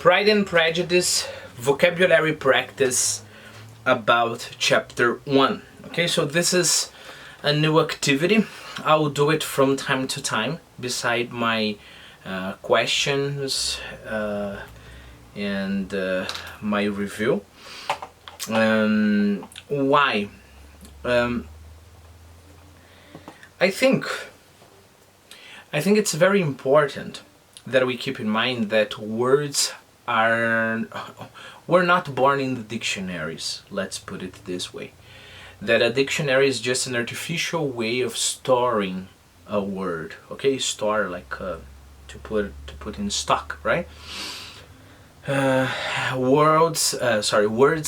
Pride and Prejudice vocabulary practice about chapter 1. Okay, so this is a new activity. I'll do it from time to time beside my questions and my review. Why? I think it's very important that we keep in mind that we're not born in the dictionaries, let's put it this way. That a dictionary is just an artificial way of storing a word, okay? Store like to put in stock, right? Words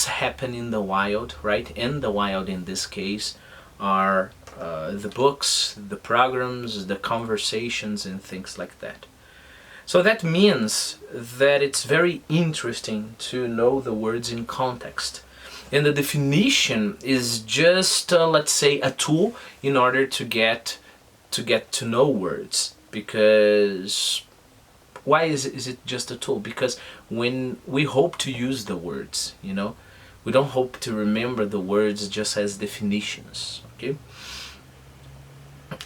happen in the wild, right? In the wild in this case are the books, the programs, the conversations and things like that. So that means that it's very interesting to know the words in context. And the definition is just, let's say, a tool in order to get to know words. Because why is it just a tool? Because when we hope to use the words, we don't hope to remember the words just as definitions, okay?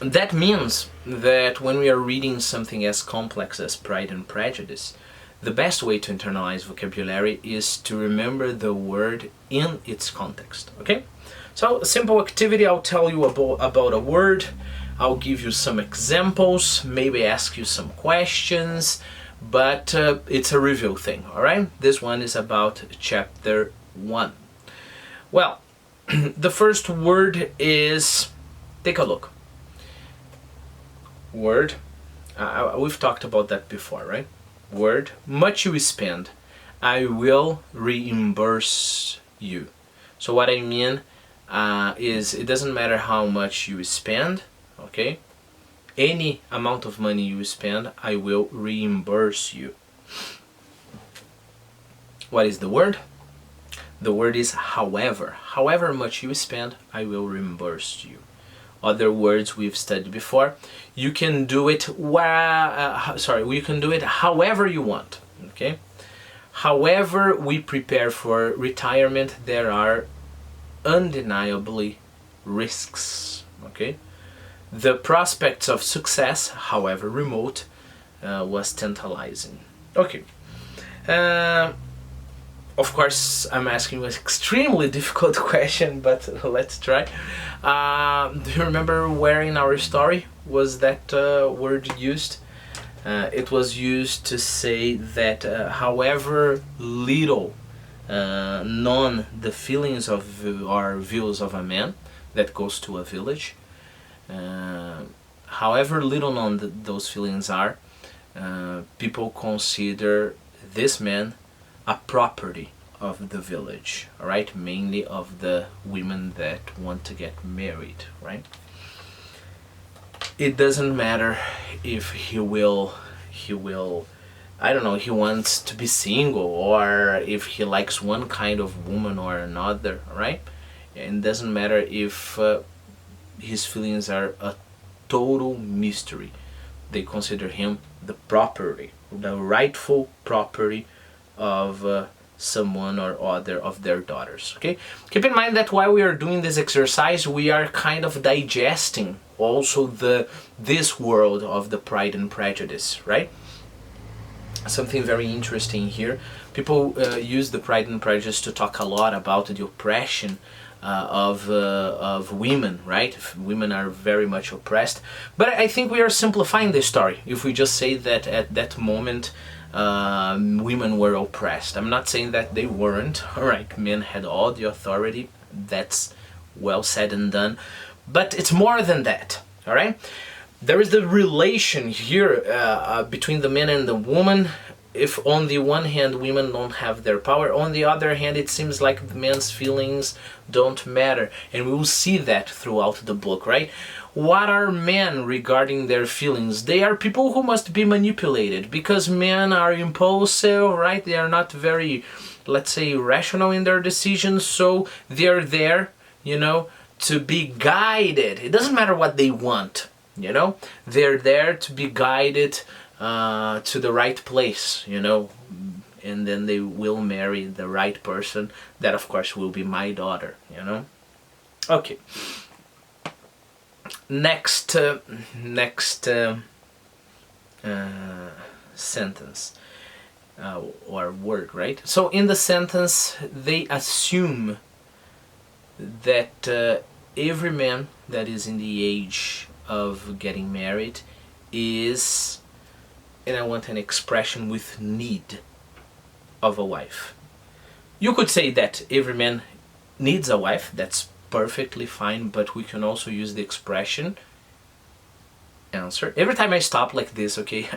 That means that when we are reading something as complex as Pride and Prejudice, the best way to internalize vocabulary is to remember the word in its context, okay? So, a simple activity, I'll tell you about a word, I'll give you some examples, maybe ask you some questions, but it's a review thing, alright? This one is about chapter 1. Well, the first word is, take a look. Word, we've talked about that before, right? Word, much you spend, I will reimburse you. So what I mean is it doesn't matter how much you spend, okay? Any amount of money you spend, I will reimburse you. What is the word? The word is however. However much you spend, I will reimburse you. Other words we've studied before. You can do it you can do it however you want, okay? However we prepare for retirement, there are undeniably risks, okay? The prospects of success, however remote, was tantalizing. Okay. Of course, I'm asking an extremely difficult question, but let's try. Do you remember where in our story was that word used? It was used to say that however little known the feelings of or views of a man that goes to a village, however little known those feelings are, people consider this man a property of the village, alright? Mainly of the women that want to get married, right? It doesn't matter if he wants to be single, or if he likes one kind of woman or another, right? And it doesn't matter if his feelings are a total mystery. They consider him the property, the rightful property of someone or other of their daughters, okay? Keep in mind that while we are doing this exercise, we are kind of digesting also this world of the Pride and Prejudice, right? Something very interesting here. People use the Pride and Prejudice to talk a lot about the oppression of women, right? Women are very much oppressed. But I think we are simplifying the story if we just say that at that moment women were oppressed. I'm not saying that they weren't, alright, men had all the authority, that's well said and done, but it's more than that, alright? There is the relation here between the man and the woman. If on the one hand women don't have their power, on the other hand it seems like the man's feelings don't matter, and we will see that throughout the book, right? What are men regarding their feelings? They are people who must be manipulated, because men are impulsive, right? They are not very, let's say, rational in their decisions, so they're there, to be guided. It doesn't matter what they want, they're there to be guided to the right place, and then they will marry the right person. That of course will be my daughter, you know. Okay. Next sentence or word, right? So in the sentence, they assume that every man that is in the age of getting married is, and I want an expression with need of a wife. You could say that every man needs a wife, that's perfectly fine, but we can also use the expression answer. Every time I stop like this, okay,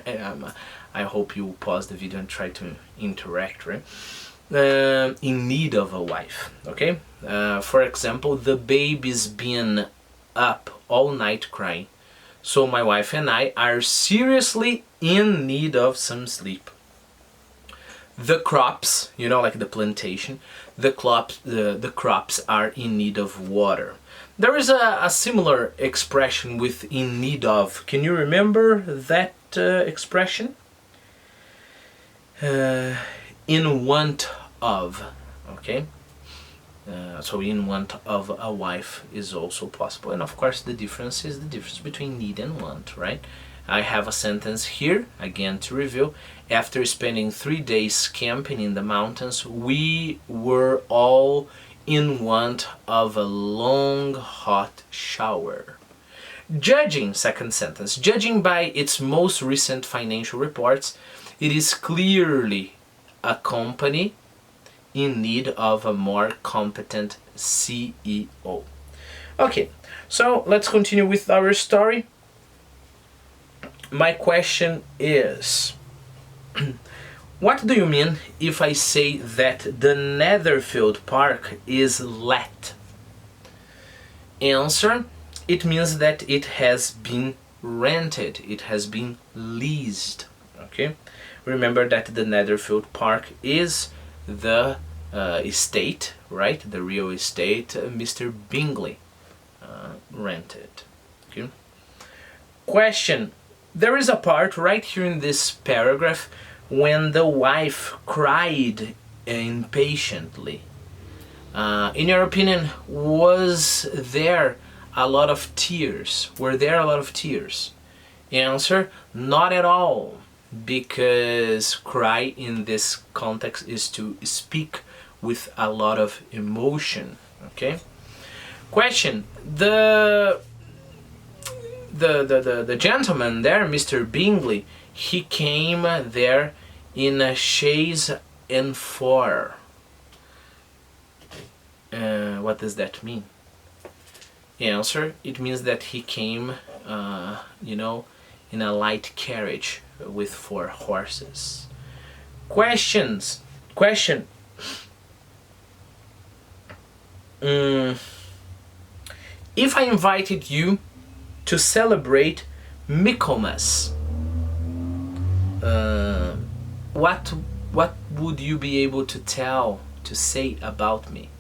I hope you pause the video and try to interact, right? In need of a wife, okay? For example, the baby's been up all night crying, so my wife and I are seriously in need of some sleep. The crops, you know, like the plantation, the crops are in need of water. There is a similar expression with in need of. Can you remember that expression? In want of, okay? So in want of a wife is also possible. And of course the difference is the difference between need and want, right? I have a sentence here, again to review. After spending 3 days camping in the mountains, we were all in want of a long hot shower. Judging, second sentence, judging by its most recent financial reports, it is clearly a company in need of a more competent CEO. Okay, so let's continue with our story. My question is, what do you mean if I say that the Netherfield Park is let? Answer, it means that it has been rented, it has been leased, okay? Remember that the Netherfield Park is the estate, right? The real estate Mr. Bingley rented, okay? Question, there is a part right here in this paragraph when the wife cried impatiently. In your opinion, was there a lot of tears? Were there a lot of tears? Answer, not at all, because cry in this context is to speak with a lot of emotion, okay? Question, the gentleman there, Mr. Bingley, he came there in a chaise and four. What does that mean? Answer, it means that he came, you know, in a light carriage with 4 horses. Question. If I invited you to celebrate Michaelmas, what would you be able to say about me?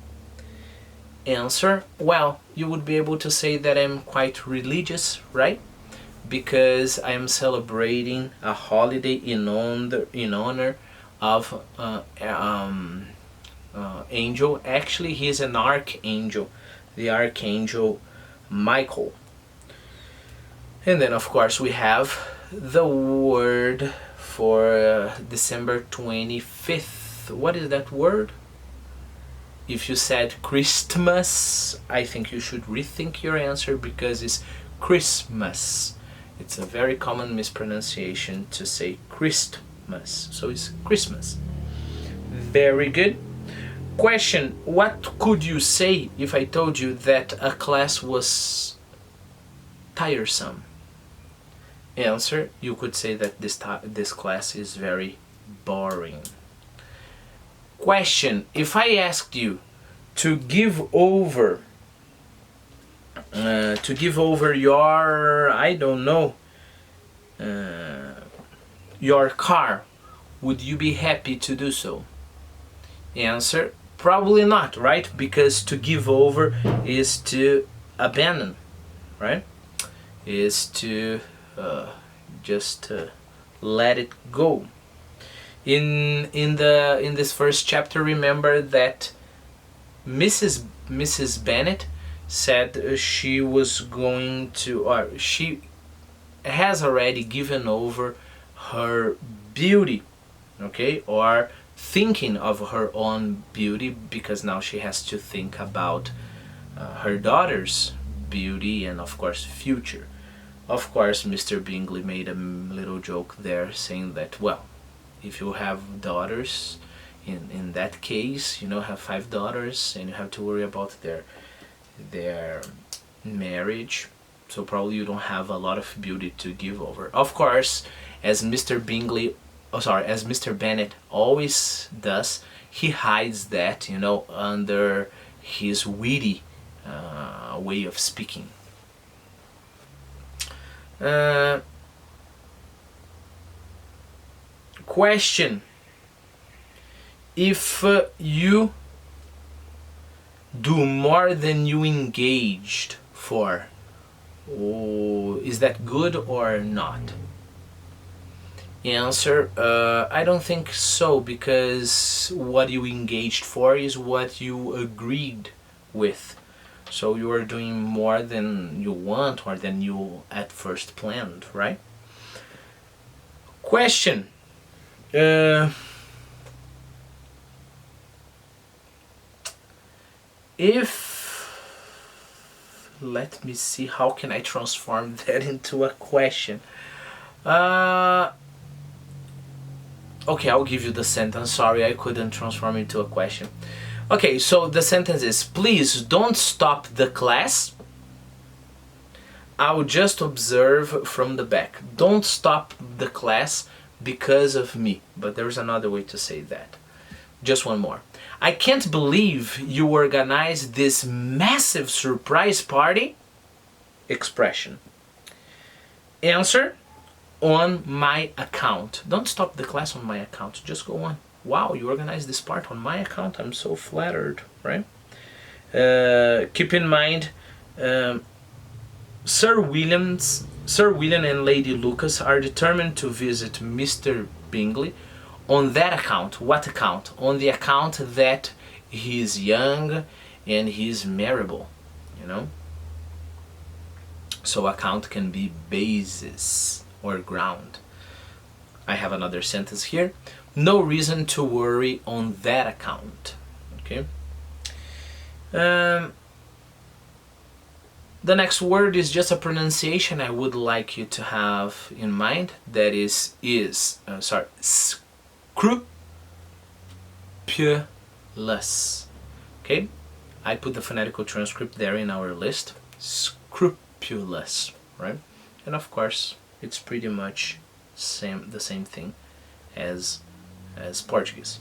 Answer, well, you would be able to say that I'm quite religious, right? Because I am celebrating a holiday in honor of angel. Actually, he is an archangel, the archangel Michael. And then of course we have the word for December 25th. What is that word? If you said Christmas, I think you should rethink your answer, because it's Christmas. It's a very common mispronunciation to say Christmas. So it's Christmas. Very good. Question, what could you say if I told you that a class was tiresome? Answer, you could say that this class is very boring. Question, if I asked you to give over your, I don't know, your car, would you be happy to do so? Answer, probably not, right? Because to give over is to abandon, right? Is to just let it go. In this first chapter, remember that Mrs. Bennet said she was going to, or she has already given over her beauty, okay, or thinking of her own beauty, because now she has to think about her daughter's beauty and of course future. Of course, Mr. Bingley made a little joke there saying that, well, if you have daughters, in that case, have 5 daughters and you have to worry about their marriage, so probably you don't have a lot of beauty to give over. Of course, as Mr. Bennet always does, he hides that, under his witty way of speaking. Question: if you do more than you engaged for, is that good or not? Answer: I don't think so, because what you engaged for is what you agreed with. So you are doing more than you want or than you at first planned, right? Question: let me see, how can I transform that into a question? Okay, I'll give you the sentence. Sorry, I couldn't transform it into a question. Okay, so the sentence is: please don't stop the class. I will just observe from the back. Don't stop the class because of me. But there's another way to say that. Just one more. I can't believe you organized this massive surprise party. Expression. Answer: on my account. Don't stop the class on my account. Just go on. Wow, you organized this part on my account. I'm so flattered, right? Keep in mind, Sir William and Lady Lucas are determined to visit Mr. Bingley on that account. What account? On the account that he is young and he is marriable, So account can be basis or ground. I have another sentence here. No reason to worry on that account. Okay. The next word is just a pronunciation I would like you to have in mind. That is scrupulous. Okay. I put the phonetical transcript there in our list. Scrupulous, right? And of course, it's pretty much the same thing as Portuguese.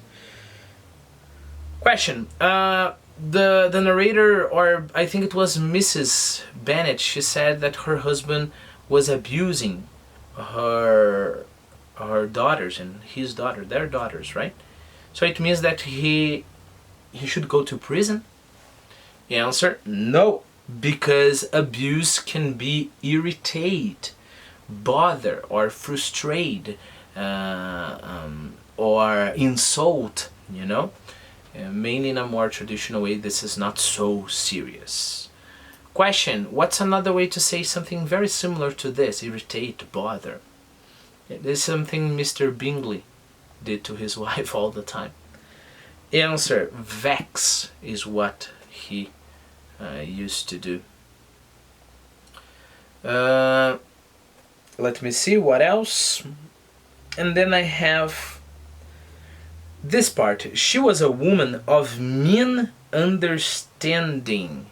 Question: the narrator, or I think it was Mrs. Bennet, she said that her husband was abusing her daughters and his daughter, their daughters, right? So it means that he should go to prison. Answer: no, because abuse can be irritate, bother, or frustrate, or insult, mainly in a more traditional way. This is not so serious. Question: what's another way to say something very similar to this? Irritate, bother. It is something Mr. Bingley did to his wife all the time. Answer: vex is what he used to do. Let me see what else. And then I have this part. She was a woman of mean understanding.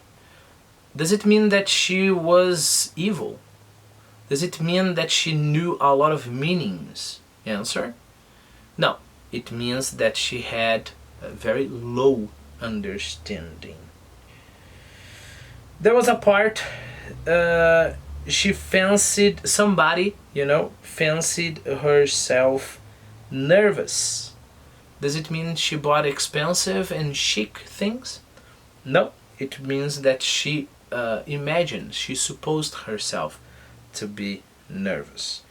Does it mean that she was evil? Does it mean that she knew a lot of meanings? Answer: no. It means that she had a very low understanding. There was a part, she fancied somebody, fancied herself nervous. Does it mean she bought expensive and chic things? No, it means that she imagined, she supposed herself to be nervous.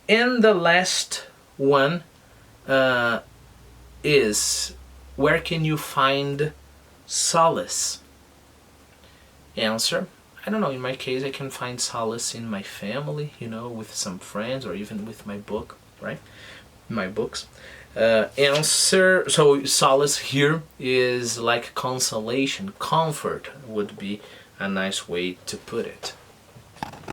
And the last one, is, where can you find solace? Answer, I don't know, in my case I can find solace in my family, with some friends, or even with my book, right? My books. Answer, so solace here is like consolation, comfort would be a nice way to put it.